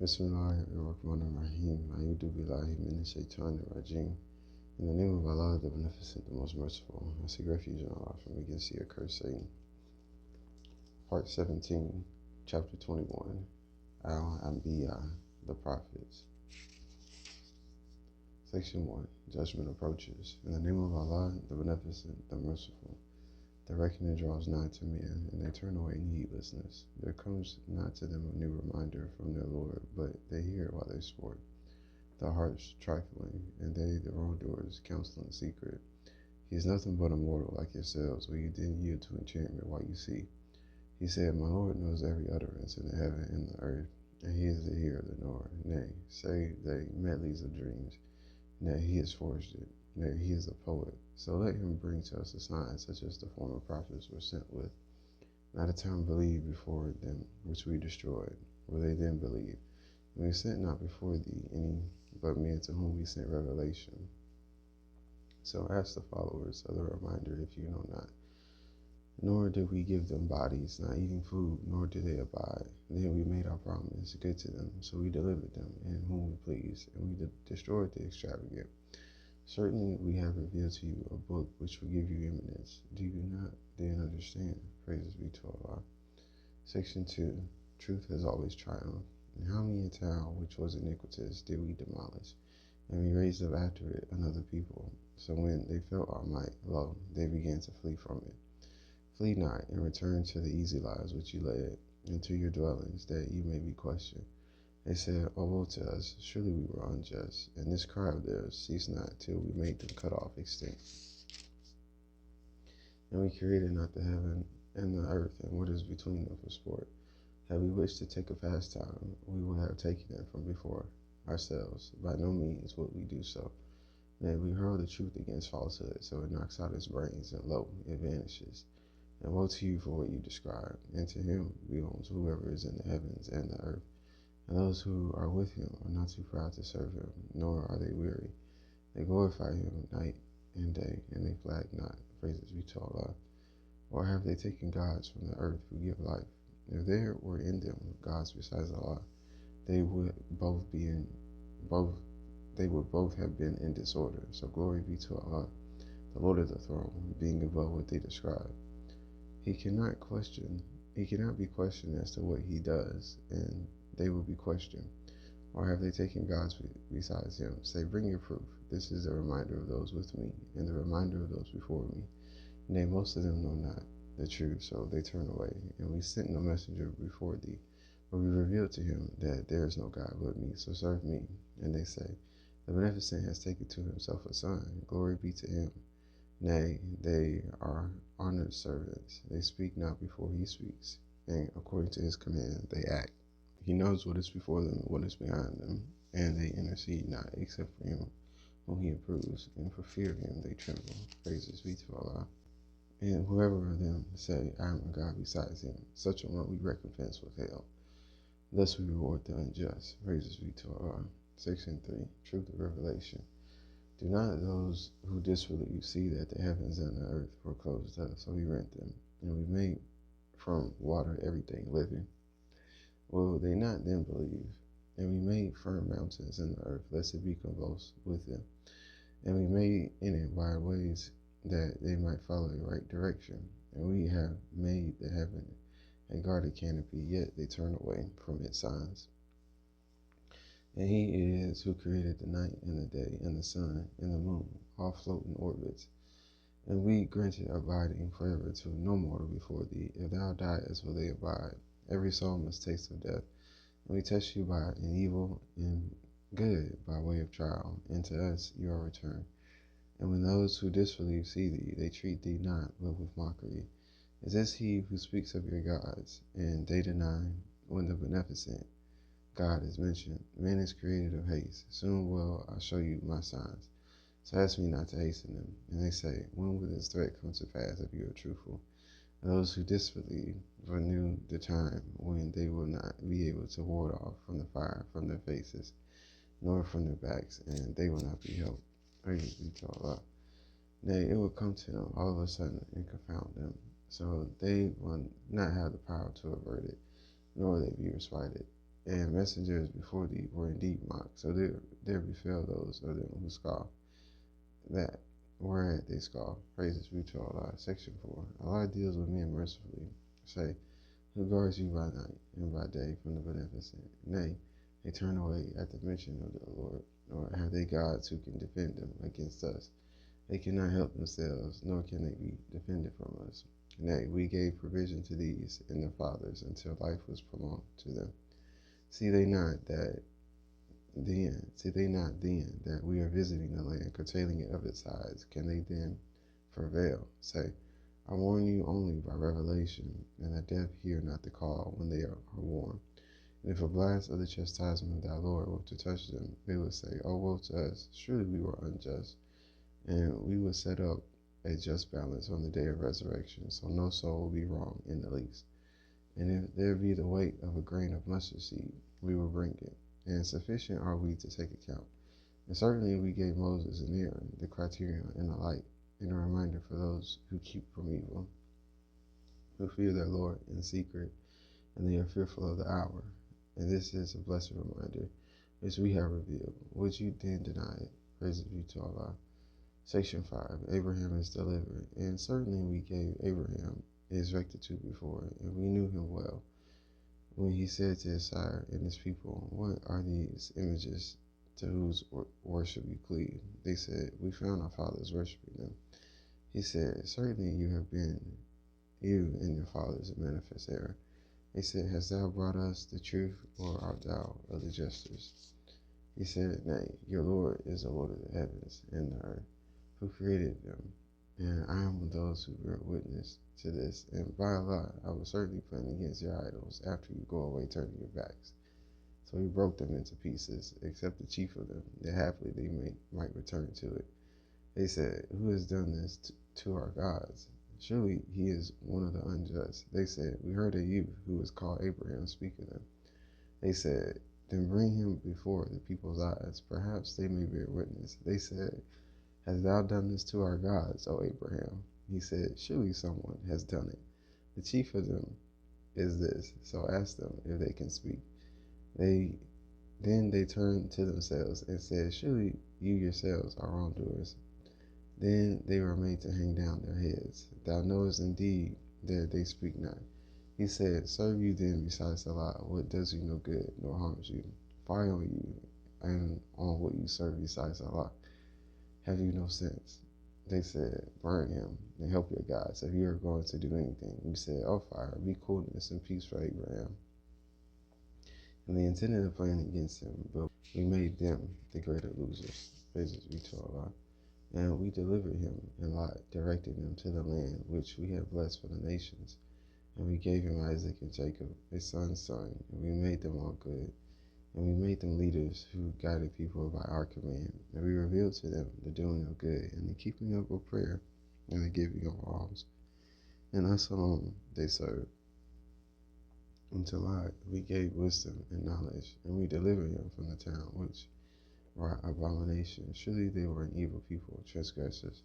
Bismillahirrahmanirrahim. A'udhu billahi minash shaitanir rajim. In the name of Allah, the Beneficent, the Most Merciful, I seek refuge in Allah from against the accursed Satan. Part 17, Chapter 21, Al-Anbiya, the Prophets. Section 1, Judgment Approaches. In the name of Allah, the Beneficent, the Merciful. The reckoning draws nigh to men, and they turn away in heedlessness. There comes not to them a new reminder from their Lord, but they hear while they sport. The hearts trifling, and they, the wrongdoers, counsel in secret. He is nothing but a mortal like yourselves, will you then yield to enchantment while you see? He said, My Lord knows every utterance in the heaven and the earth, and he is the hearer of the knower. Nay, say they medleys of dreams, nay, he has forged it. Nay, he is a poet. So let him bring to us a sign such as the former prophets were sent with. Not a time believed before them which we destroyed, will they then believe. And we sent not before thee any but men to whom we sent revelation. So ask the followers of the reminder if you know not. Nor did we give them bodies, not eating food, nor did they abide. Then we made our promise good to them, so we delivered them, and whom we pleased, and we destroyed the extravagant. Certainly we have revealed to you a book which will give you eminence. Do you not then understand? Praises be to Allah. Section 2. Truth has always triumphed. And how many a town which was iniquitous did we demolish, and we raised up after it another people. So when they felt our might, lo, they began to flee from it. Flee not, and return to the easy lives which you led, and to your dwellings, that you may be questioned. They said, O woe to us, surely we were unjust, and this cry of theirs ceased not till we made them cut off extinct. And we created not the heaven and the earth, and what is between them for sport. Had we wished to take a pastime, we would have taken it from before ourselves. By no means would we do so. Nay, we hurl the truth against falsehood, so it knocks out its brains, and lo, it vanishes. And woe to you for what you describe, and to him belongs whoever is in the heavens and the earth. And those who are with him are not too proud to serve him, nor are they weary. They glorify him night and day, and they flag not. Praises be to Allah. Or have they taken gods from the earth who give life? If there were in them gods besides Allah, they would both have been in disorder. So glory be to Allah, the Lord of the throne, being above what they describe. He cannot be questioned as to what he does, and they will be questioned. Or have they taken gods besides him? Say, bring your proof. This is the reminder of those with me, and the reminder of those before me. Nay, most of them know not the truth, so they turn away. And we sent no messenger before thee, but we revealed to him that there is no God but me, so serve me. And they say, the Beneficent has taken to himself a son. Glory be to him. Nay, they are honored servants. They speak not before he speaks, and according to his command they act. He knows what is before them and what is behind them, and they intercede not except for him whom he approves, and for fear of him they tremble. Praises be to Allah. And whoever of them say, I am a God besides him, such a one we recompense with hell. Thus we reward the unjust. Praises be to Allah. Section 3. Truth of Revelation. Do not those who disbelieve see that the heavens and the earth were closed up, so we rent them, and we made from water everything living? Will they not then believe? And we made firm mountains in the earth, lest it be convulsed with them. And we made in it wide ways, that they might follow the right direction. And we have made the heaven a guarded canopy, yet they turn away from its signs. And he it is who created the night and the day, and the sun and the moon, all float in orbits. And we granted abiding forever to no mortal before thee. If thou diest, will they abide? Every soul must taste of death. And we test you by an evil and good by way of trial, and to us you are returned. And when those who disbelieve see thee, they treat thee not, but with mockery. Is this he who speaks of your gods? And they deny when the Beneficent God is mentioned. Man is created of haste. Soon will I show you my signs. So ask me not to hasten them. And they say, when will this threat come to pass if you are truthful? And those who disbelieve renew the time when they will not be able to ward off from the fire from their faces, nor from their backs, and they will not be helped. Praise be to Allah. Nay, it will come to them all of a sudden and confound them, so they will not have the power to avert it, nor will they be respited. and messengers before thee were indeed mocked. So there befell those of them who scoff, that whereat they scoff. Praises be to Allah. Section 4. Allah deals with men mercifully. Say, who guards you by night and by day from the beneficent? Nay, they turn away at the mention of the Lord, nor have they gods who can defend them against us. They cannot help themselves, nor can they be defended from us. Nay, we gave provision to these and their fathers until life was prolonged to them. See they not then that we are visiting the land, curtailing it of its sides? Can they then prevail? Say, I warn you only by revelation, and the deaf hear not the call when they are warned. And if a blast of the chastisement of thy Lord were to touch them, they would say, oh, woe to us, surely we were unjust. And we would set up a just balance on the day of resurrection, so no soul will be wrong in the least. And if there be the weight of a grain of mustard seed, we will bring it, and sufficient are we to take account. And certainly we gave Moses and Aaron the criterion and the light, and a reminder for those who keep from evil, who fear their Lord in secret, and they are fearful of the hour. And this is a blessed reminder, which we have revealed. Would you then deny it? Praises be to Allah. Section 5. Abraham is delivered. And certainly we gave Abraham his rectitude before, and we knew him well, when he said to his sire and his people, what are these images to whose worship you cleave? They said, we found our fathers worshiping them. He said, certainly you and your fathers in manifest error. They said, hast thou brought us the truth, or art thou of the jesters? He said, nay, your Lord is the Lord of the heavens and the earth, who created them, and I am of those who bear witness to this, and by Allah, I will certainly plan against your idols after you go away turning your backs. So he broke them into pieces, except the chief of them, that happily they might return to it. They said, who has done this to our gods? Surely he is one of the unjust. They said, we heard a youth who was called Abraham speak of them. They said, then bring him before the people's eyes, perhaps they may bear witness. They said, hast thou done this to our gods, O Abraham? He said, surely someone has done it. The chief of them is this, so ask them if they can speak. Then they turned to themselves and said, surely you yourselves are wrongdoers. Then they were made to hang down their heads. Thou knowest indeed that they speak not. He said, serve you then besides Allah what does you no good nor harms you? Fire on you and on what you serve besides Allah. Have you no sense? They said, burn him and help your gods if you are going to do anything. We said, oh fire, be coolness and peace for Abraham. And they intended a plan against him, but we made them the greater losers. Praises be to Allah. And we delivered him and Lot, directing them to the land which we have blessed for the nations. And we gave him Isaac and Jacob, his son's son, and we made them all good. And we made them leaders who guided people by our command. And we revealed to them the doing of good and the keeping up of prayer and the giving of alms. And us alone they served. Unto Lot we gave wisdom and knowledge, and we delivered him from the town which wrought abomination. Surely they were an evil people, transgressors.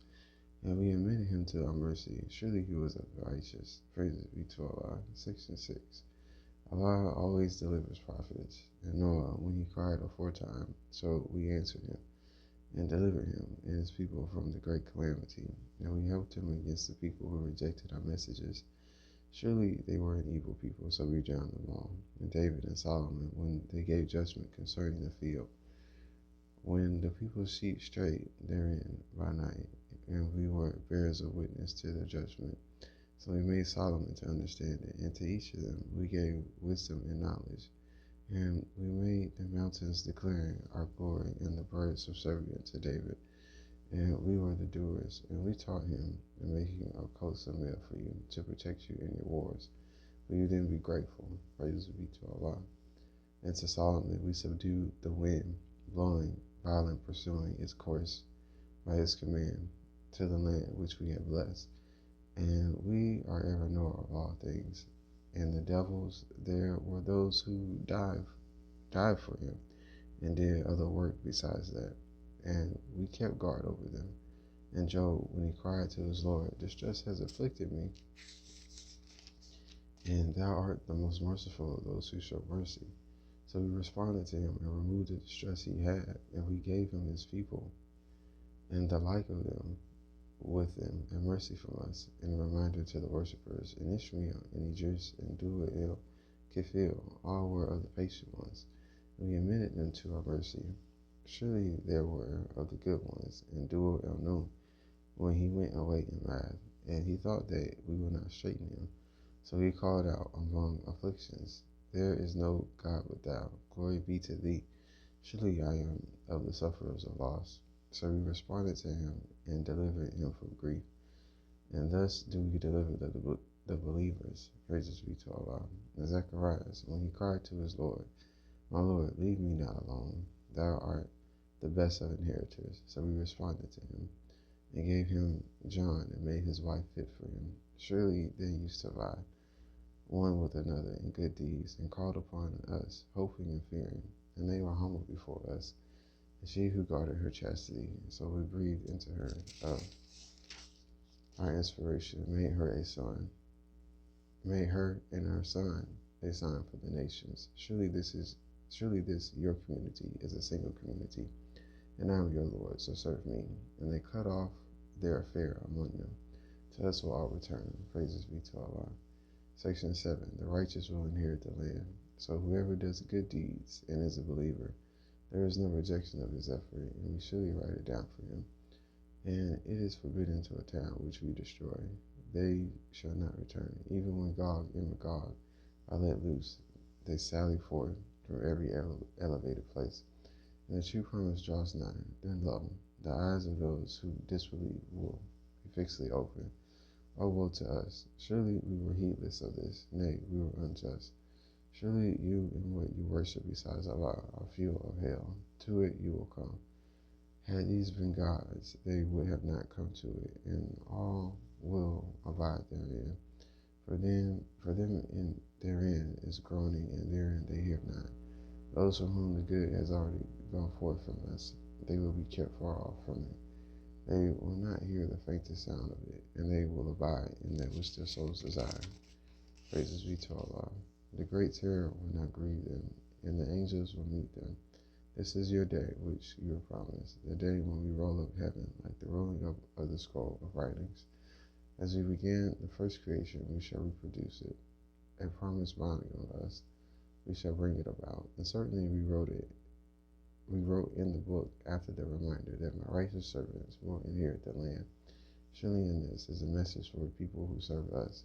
And we admitted him to our mercy. Surely he was righteous. Praises be to Allah. Section 6. Allah always delivers prophets. And Noah, when he cried aforetime, so we answered him, and delivered him and his people from the great calamity. And we helped him against the people who rejected our messages. Surely they were an evil people, so we drowned them all. And David and Solomon, when they gave judgment concerning the field, when the people's sheep strayed therein by night, and we were bearers of witness to their judgment. So we made Solomon to understand it, and to each of them we gave wisdom and knowledge. And we made the mountains declaring our glory, and the birds subservient to David. And we were the doers, and we taught him, and making a coat of mail for you, to protect you in your wars. Will you then be grateful? Praise be to Allah. And to Solomon we subdued the wind, blowing, violent, pursuing its course by his command, to the land which we have blessed. And we are ever knower of all things. And the devils there were those who died for him, and did other work besides that. And we kept guard over them. And Job, when he cried to his Lord, distress has afflicted me, and thou art the most merciful of those who show mercy. So we responded to him and removed the distress he had, and we gave him his people and the like of them with them, and mercy from us, and a reminder to the worshippers in Ishmael and Idris and Dua el Kifil, all were of the patient ones, and we admitted them to our mercy. Surely there were of the good ones, and Dua el Nun, when he went away in wrath, and he thought that we would not straighten him. So he called out among afflictions, There is no God but thou, glory be to thee. Surely I am of the sufferers of loss. So we responded to him and delivered him from grief. And thus do we deliver the believers. Praises be to Allah. And Zacharias, when he cried to his Lord, My Lord, leave me not alone. Thou art the best of inheritors. So we responded to him and gave him John and made his wife fit for him. Surely they used to lie one with another in good deeds and called upon us, hoping and fearing. And they were humble before us. And she who guarded her chastity, so we breathed into her of our inspiration, made her a son, made her and her son a sign for the nations. Surely this your community is a single community, and I am your Lord, so serve me. And they cut off their affair among them. To us will all return. Praises be to Allah. Section 7. The righteous will inherit the land. So whoever does good deeds and is a believer, there is no rejection of his effort, and we surely write it down for him. And it is forbidden to a town which we destroy. They shall not return. Even when Gog and Magog are let loose, they sally forth from every elevated place. And the true promise draws nigh. Then lo, the eyes of those who disbelieve will be fixedly open. O woe to us! Surely we were heedless of this. Nay, we were unjust. Surely you and what you worship besides Allah are fuel of hell. To it you will come. Had these been gods, they would have not come to it, and all will abide therein. For them in therein is groaning, and therein they hear not. Those from whom the good has already gone forth from us, they will be kept far off from it. They will not hear the faintest sound of it, and they will abide in that which their souls desire. Praises be to Allah. The great terror will not grieve them, and the angels will meet them. This is your day which you were promised, the day when we roll up heaven like the rolling up of the scroll of writings. As we began the first creation, we shall reproduce it. A promise binding on us, we shall bring it about. And certainly we wrote in the book after the reminder that my righteous servants will inherit the land. Surely in this is a message for the people who serve us.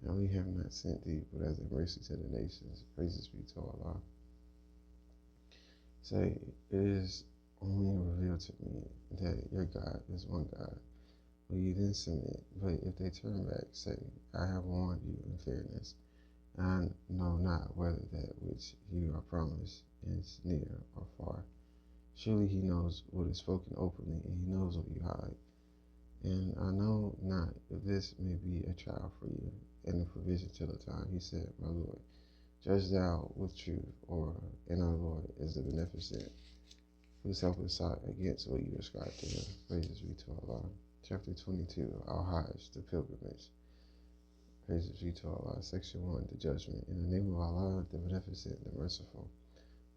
And we have not sent thee, but as a mercy to the nations. Praises be to Allah. Say, it is only revealed to me that your God is one God. Will you then submit? But if they turn back, say, I have warned you in fairness. I know not whether that which you are promised is near or far. Surely he knows what is spoken openly, and he knows what you hide. And I know not if this may be a trial for you, and a provision till the time. He said, My Lord, judge thou with truth, and our Lord is the beneficent, whose help is sought against what you ascribe to him. Praises be to Allah. Chapter 22, Al-Hajj, the pilgrimage. Praises be to Allah. Section 1, the judgment. In the name of Allah, the beneficent, the merciful.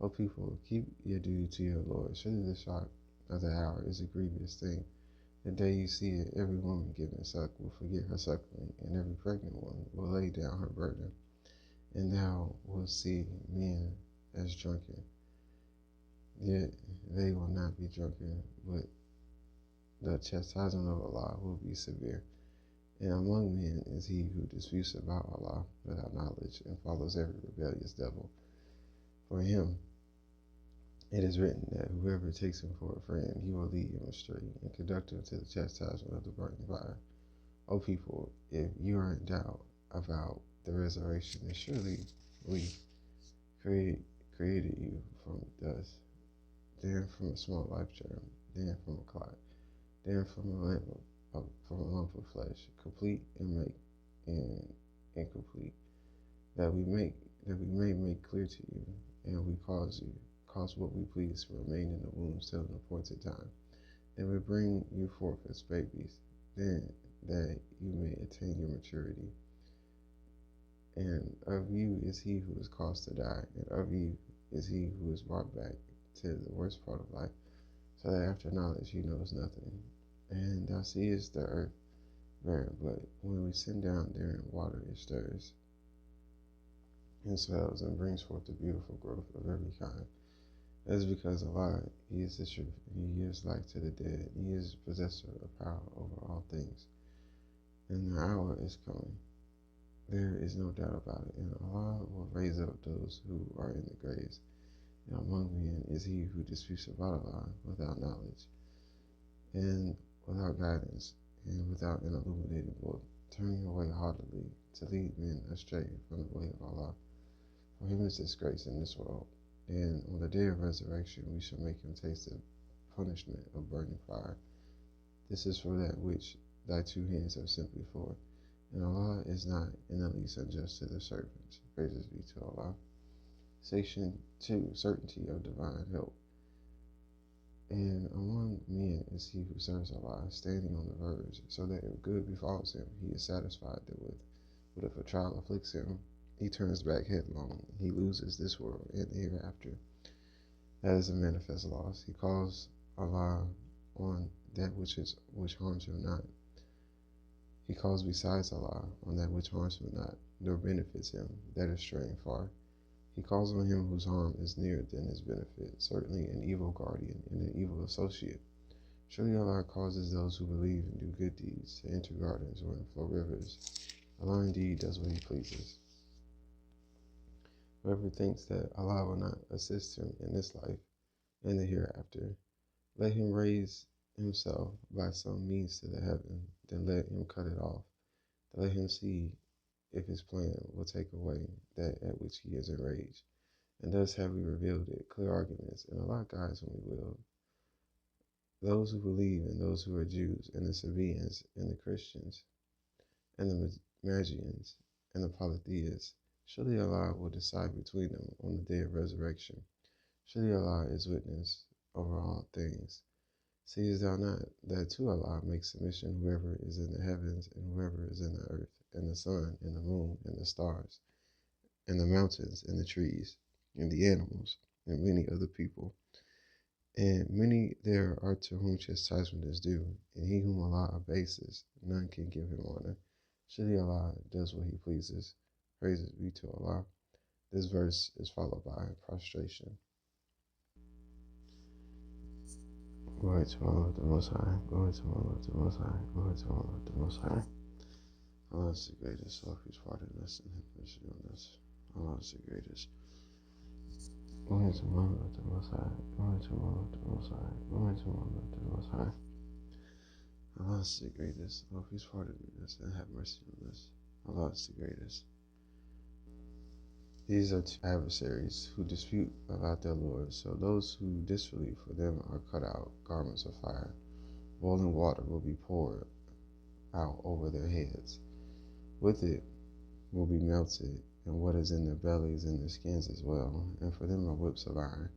O people, keep your duty to your Lord. Surely the shock of the hour is a grievous thing. The day you see it, every woman giving suck will forget her suckling, and every pregnant one will lay down her burden. And thou wilt see men as drunken, yet they will not be drunken, but the chastisement of Allah will be severe. And among men is he who disputes about Allah without knowledge and follows every rebellious devil. For him it is written that whoever takes him for a friend, he will lead him astray and conduct him to the chastisement of the burning fire. O people, if you are in doubt about the resurrection, then surely we created you from dust, then from a small life germ, then from a clot, then from a lump of flesh, complete and incomplete, that we may make clear to you, and we cause what we please to remain in the womb till an appointed time. Then we bring you forth as babies, then that you may attain your maturity. And of you is he who is caused to die, and of you is he who is brought back to the worst part of life, so that after knowledge he knows nothing. And thou seest the earth barren, but when we send down therein water, it stirs and swells and brings forth the beautiful growth of every kind. That is because Allah, He is the truth, and He gives life to the dead, and He is possessor of power over all things. And the hour is coming. There is no doubt about it, and Allah will raise up those who are in the graves. And among men is he who disputes about Allah without knowledge, and without guidance, and without an illuminating book, turning away haughtily to lead men astray from the way of Allah. For him is disgrace in this world, and on the day of resurrection we shall make him taste the punishment of burning fire. This is for that which thy two hands are simply for, and Allah is not in the least unjust to the servants. Praises be to Allah. Section 2. Certainty of divine help. And among men is he who serves Allah, standing on the verge, so that if good befalls him, he is satisfied therewith. But if a trial afflicts him, he turns back headlong. He loses this world and the hereafter. That is a manifest loss. He calls Allah on that which harms him not. He calls besides Allah on that which harms him not, nor benefits him, that is straying far. He calls on him whose harm is nearer than his benefit, certainly an evil guardian and an evil associate. Surely Allah causes those who believe and do good deeds to enter gardens wherein flow rivers. Allah indeed does what he pleases. Whoever thinks that Allah will not assist him in this life and the hereafter, let him raise himself by some means to the heaven, then let him cut it off. Then let him see if his plan will take away that at which he is enraged. And thus have we revealed it, clear arguments, and Allah guides whom we will. Those who believe and those who are Jews, and the Sabaeans, and the Christians, and the Magians, and the polytheists, surely Allah will decide between them on the day of resurrection. Surely Allah is witness over all things. Seest thou not that to Allah makes submission whoever is in the heavens and whoever is in the earth, and the sun, and the moon, and the stars, and the mountains, and the trees, and the animals, and many other people. And many there are to whom chastisement is due, and he whom Allah abases, none can give him honor. Surely Allah does what he pleases. Praises be to Allah. This verse is followed by prostration. Glory to Allah, the Most High. Glory to Allah, the Most High. Glory to Allah, the Most High. Allah is the greatest, all whose pardon us and have mercy on us. Allah is the greatest. Glory to Allah, the Most High. Glory to Allah, the Most High. Glory to Allah, the Most High. Allah is the greatest, all whose pardon us and have mercy on us. Allah is the greatest. These are two adversaries who dispute about their Lord, so those who disbelieve, for them are cut out garments of fire. Boiling water will be poured out over their heads. With it will be melted, and what is in their bellies and their skins as well, and for them are whips of iron.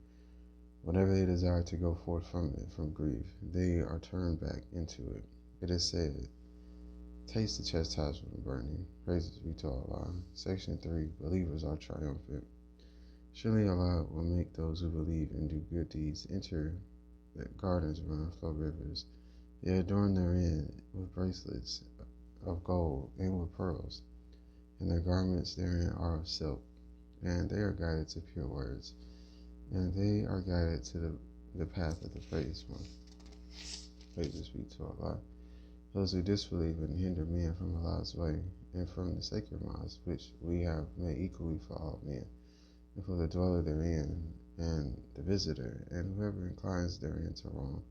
Whenever they desire to go forth from it, from grief, they are turned back into it. It is said, taste the chastisement of burning. Praises be to Allah. Section 3. Believers are triumphant. Surely Allah will make those who believe and do good deeds enter the gardens wherein flow rivers. They adorn therein with bracelets of gold and with pearls, and their garments therein are of silk, and they are guided to pure words, and they are guided to the path of the praised one. Praises be to Allah. Those who disbelieve and hinder men from Allah's way, and from the sacred mosque which we have made equally for all men, and for the dweller therein, and the visitor, and whoever inclines therein to wrong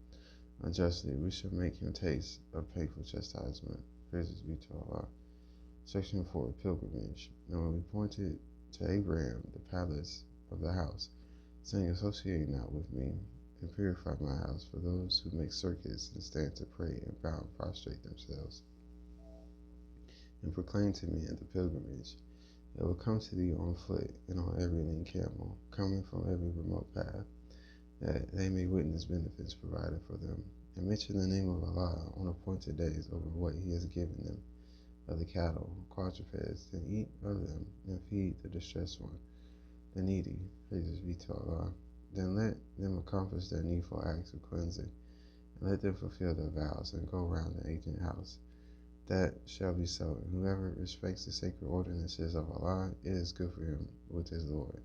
unjustly, we shall make him taste of painful chastisement. Praises be to Allah. Section 4. Pilgrimage. And when we pointed to Abraham the palace of the house, saying, associate not with me, and purify my house for those who make circuits and stand to pray and bow and prostrate themselves, and proclaim to me in the pilgrimage, that will come to thee on foot and on every lean camel, coming from every remote path, that they may witness benefits provided for them, and mention the name of Allah on appointed days over what he has given them of the cattle, quadrupeds, and eat of them, and feed the distressed one. the needy. Praises be to Allah. Then let them accomplish their needful acts of cleansing, and let them fulfill their vows and go round the ancient house. That shall be so. And whoever respects the sacred ordinances of Allah, it is good for him with his Lord.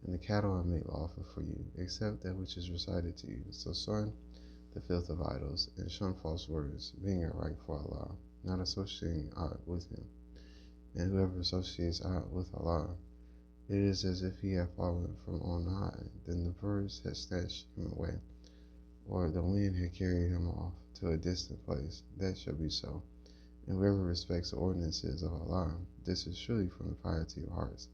And the cattle are made lawful for you, except that which is recited to you. So shun the filth of idols, and shun false words, being upright for Allah, not associating aught with him. And whoever associates aught with Allah, it is as if he had fallen from on high. Then the birds had snatched him away, or the wind had carried him off to a distant place. That shall be so. And whoever respects the ordinances of Allah, this is surely from the piety of hearts.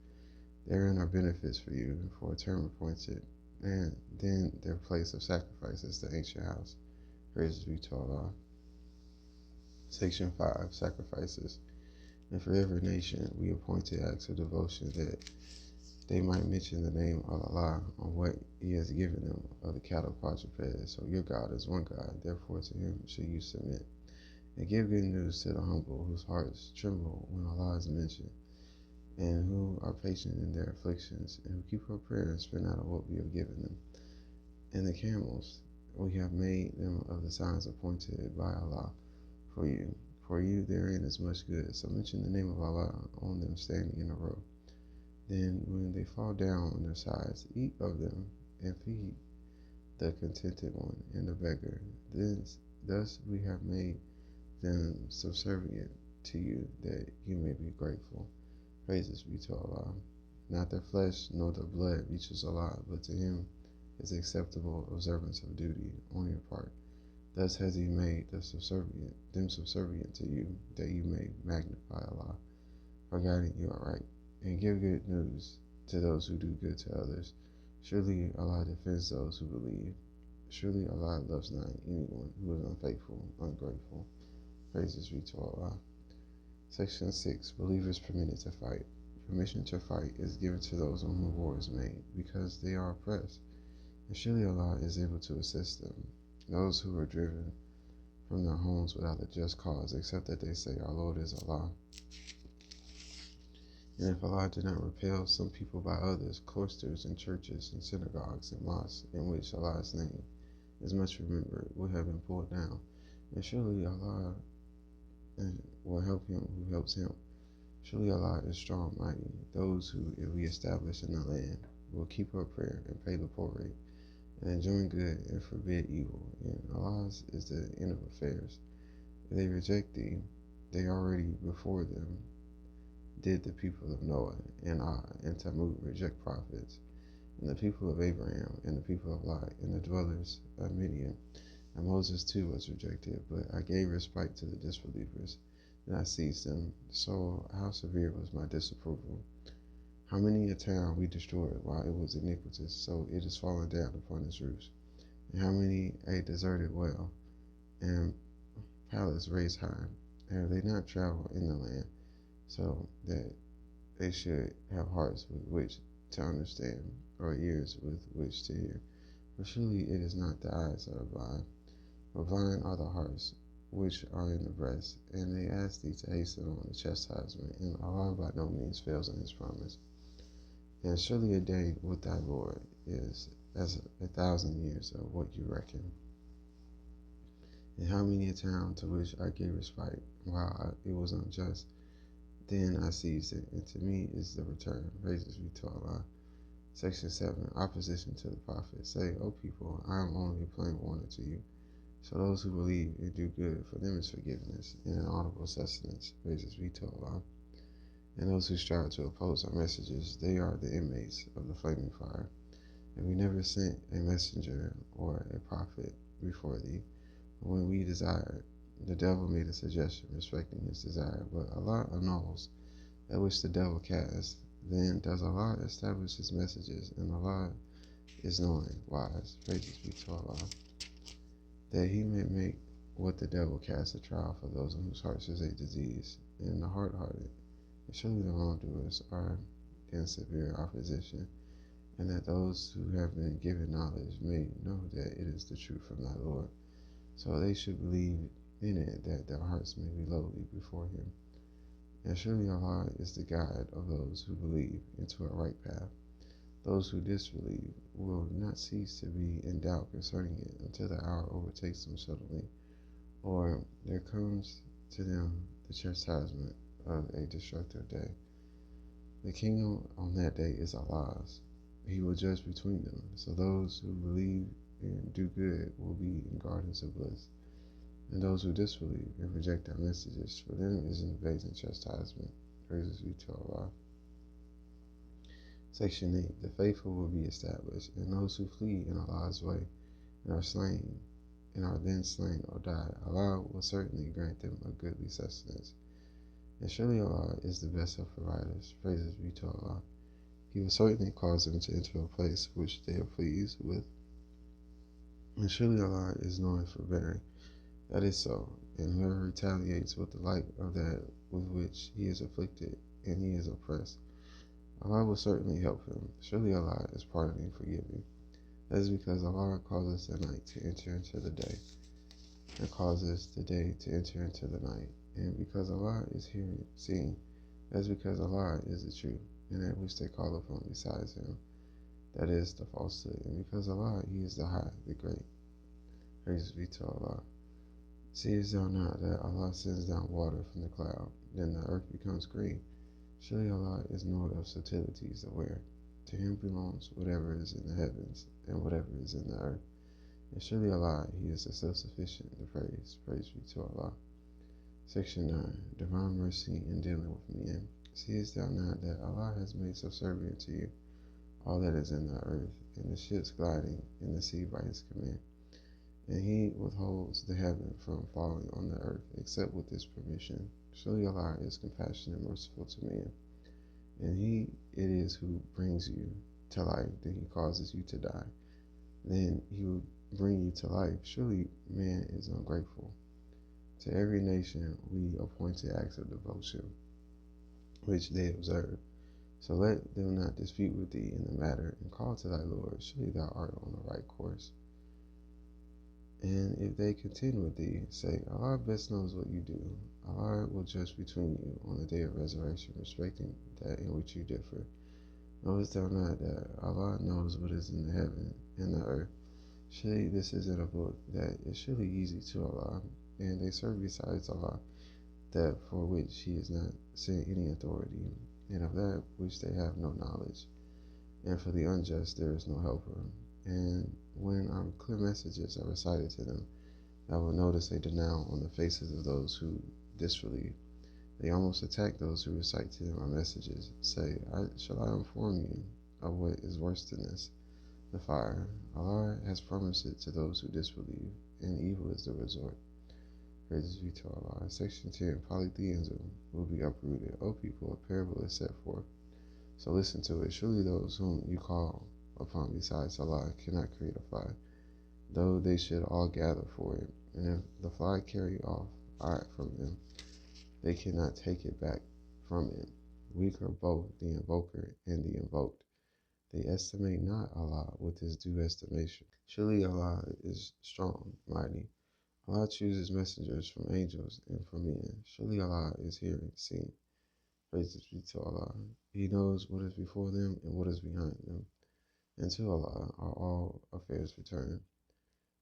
Therein are benefits for you, for a term appointed, and then their place of sacrifice is the ancient house. Praises be to Allah. Section 5. Sacrifices. And for every nation we appointed acts of devotion, that they might mention the name of Allah on what He has given them of the cattle quadrupeds. So your God is one God, therefore to Him shall you submit. And give good news to the humble, whose hearts tremble when Allah is mentioned, and who are patient in their afflictions, and who keep up prayer and spend out of what we have given them. And the camels, we have made them of the signs appointed by Allah for you. For you therein is much good. So mention the name of Allah on them standing in a row. Then when they fall down on their sides, eat of them and feed the contented one and the beggar. Thus we have made them subservient to you, that you may be grateful. Praises be to Allah. Not their flesh nor their blood reaches Allah, but to Him is acceptable observance of duty on your part. Thus has He made them subservient to you, that you may magnify Allah for guiding you aright, and give good news to those who do good to others. Surely Allah defends those who believe. Surely Allah loves not anyone who is unfaithful, ungrateful. Praises be to Allah. Section 6. Believers permitted to fight. Permission to fight is given to those on whom war is made, because they are oppressed, and surely Allah is able to assist them. Those who are driven from their homes without a just cause, except that they say, Our Lord is Allah. And if Allah did not repel some people by others, cloisters and churches and synagogues and mosques in which Allah's name is much remembered would have been pulled down. And surely Allah will help him who helps him. Surely Allah is strong, mighty. Those who, if we establish in the land, will keep up prayer and pay the poor rate, and enjoin good and forbid evil. And Allah's is the end of affairs. If they reject thee, they already before them did the people of Noah and Ad and Tammuz reject prophets, and the people of Abraham and the people of Lot and the dwellers of Midian. And Moses too was rejected, but I gave respite to the disbelievers, and I seized them. So how severe was my disapproval? How many a town we destroyed while it was iniquitous, so it is fallen down upon its roofs? And how many a deserted well and palace raised high? Have they not traveled in the land, so that they should have hearts with which to understand, or ears with which to hear? For surely it is not the eyes that are blind, but blind are the hearts which are in the breast, and they ask thee to hasten on the chastisement, and Allah by no means fails in His promise. And surely a day with thy Lord is as 1,000 years of what you reckon. And how many a town to which I gave respite while it was unjust, then I seized it, and to me is the return. Praises be to Allah. Section 7. Opposition to the Prophet. Say, O people, I am only a plain warner to you. So those who believe and do good, for them is forgiveness and an honorable sustenance. Praises be to Allah. And those who strive to oppose our messages, they are the inmates of the flaming fire. And we never sent a messenger or a prophet before thee. When we desired, the devil made a suggestion respecting his desire, but Allah annuls that which the devil casts. Then does Allah establish His messages, and Allah is knowing, wise. Praises be to Allah. That He may make what the devil casts a trial for those in whose hearts is a disease, and the hard-hearted. And surely the wrongdoers are in severe opposition, and that those who have been given knowledge may know that it is the truth from thy Lord. So they should believe in it, that their hearts may be lowly before Him. And surely Allah is the guide of those who believe into a right path. Those who disbelieve will not cease to be in doubt concerning it until the hour overtakes them suddenly, or there comes to them the chastisement of a destructive day. The kingdom on that day is Allah's. He will judge between them. So those who believe and do good will be in gardens of bliss. And those who disbelieve and reject our messages, for them is an amazing chastisement. Praises be to Allah. Section 8. The faithful will be established, and those who flee in Allah's way and are slain, and are then slain or die, Allah will certainly grant them a goodly sustenance. And surely Allah is the best of providers. Praises be to Allah. He will certainly cause them to enter a place which they are pleased with. And surely Allah is known for bearing. That is so. And whoever retaliates with the like of that with which he is afflicted and he is oppressed, Allah will certainly help him. Surely Allah is pardoning, forgiving. That is because Allah causes the night to enter into the day, and causes the day to enter into the night. And because Allah is hearing, seeing, that is because Allah is the truth, and that which they call upon besides Him, that is the falsehood. And because Allah, He is the High, the Great. Praise be to Allah. Seest thou not that Allah sends down water from the cloud, then the earth becomes green? Surely Allah is known of subtleties aware. To Him belongs whatever is in the heavens and whatever is in the earth. And surely Allah, He is the self-sufficient to praise. Praise be to Allah. Section 9. Divine mercy in dealing with men. Seest thou not that Allah has made subservient to you all that is in the earth, and the ships gliding in the sea by His command? And He withholds the heaven from falling on the earth, except with His permission. Surely Allah is compassionate and merciful to men. And He it is who brings you to life, then He causes you to die. Then He will bring you to life. Surely man is ungrateful. To every nation we appointed acts of devotion, which they observe. So let them not dispute with thee in the matter, and call to thy Lord. Surely thou art on the right course. And if they contend with thee, say, Allah best knows what you do. Allah will judge between you on the day of resurrection, respecting that in which you differ. Knowest thou not that Allah knows what is in the heaven and the earth? Surely this is in a book that is surely easy to Allah, and they serve besides Allah, that for which He has not sent any authority, and of that which they have no knowledge. And for the unjust there is no helper. And when our clear messages are recited to them, thou wilt notice a denial on the faces of those who disbelieve. They almost attack those who recite to them our messages. Say, shall I inform you of what is worse than this? The fire. Allah has promised it to those who disbelieve, and evil is the resort. Praises be to Allah. Section 10. Polytheism will be uprooted. O people, a parable is set forth. So listen to it. Surely those whom you call upon besides Allah cannot create a fly, though they should all gather for it. And if the fly carry off art from them, they cannot take it back from it. Weak are both the invoker and the invoked. They estimate not Allah with His due estimation. Surely Allah is strong, mighty. Allah chooses messengers from angels and from men. Surely Allah is hearing, seeing. Praises be to Allah. He knows what is before them and what is behind them. And to Allah are all affairs returned.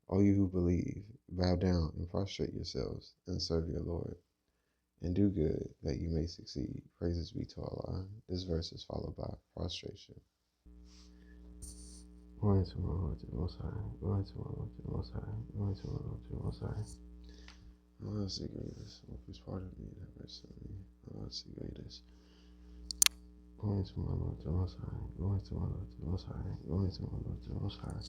All you who believe, bow down and prostrate yourselves and serve your Lord, and do good that you may succeed. Praises be to Allah. This verse is followed by prostration. Glory to my Lord, to the Most High. Glory to my Lord, to the Most High. Glory to my Lord, to the Most High. Allah is the greatest. Please pardon me and have mercy on me. Allah is the greatest. Glory to my Lord, to the Most High. Glory to my Lord, to the Most High. Glory to my Lord, to the Most High.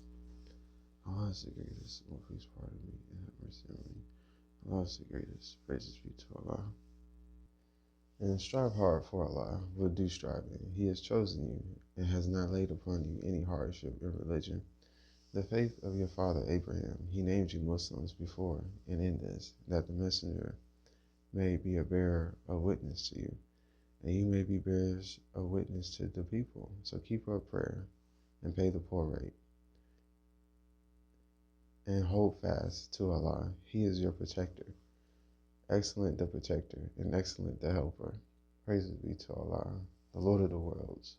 Allah is the greatest. Please pardon me and have mercy on me. Allah is the greatest. Praises be to Allah. And strive hard for Allah with due striving. He has chosen you and has not laid upon you any hardship in religion. The faith of your father Abraham, He named you Muslims before and in this, that the messenger may be a bearer of witness to you, and you may be bearers of witness to the people. So keep up prayer and pay the poor rate, and hold fast to Allah. He is your protector. Excellent the protector, and excellent the helper. Praises be to Allah, the Lord of the worlds.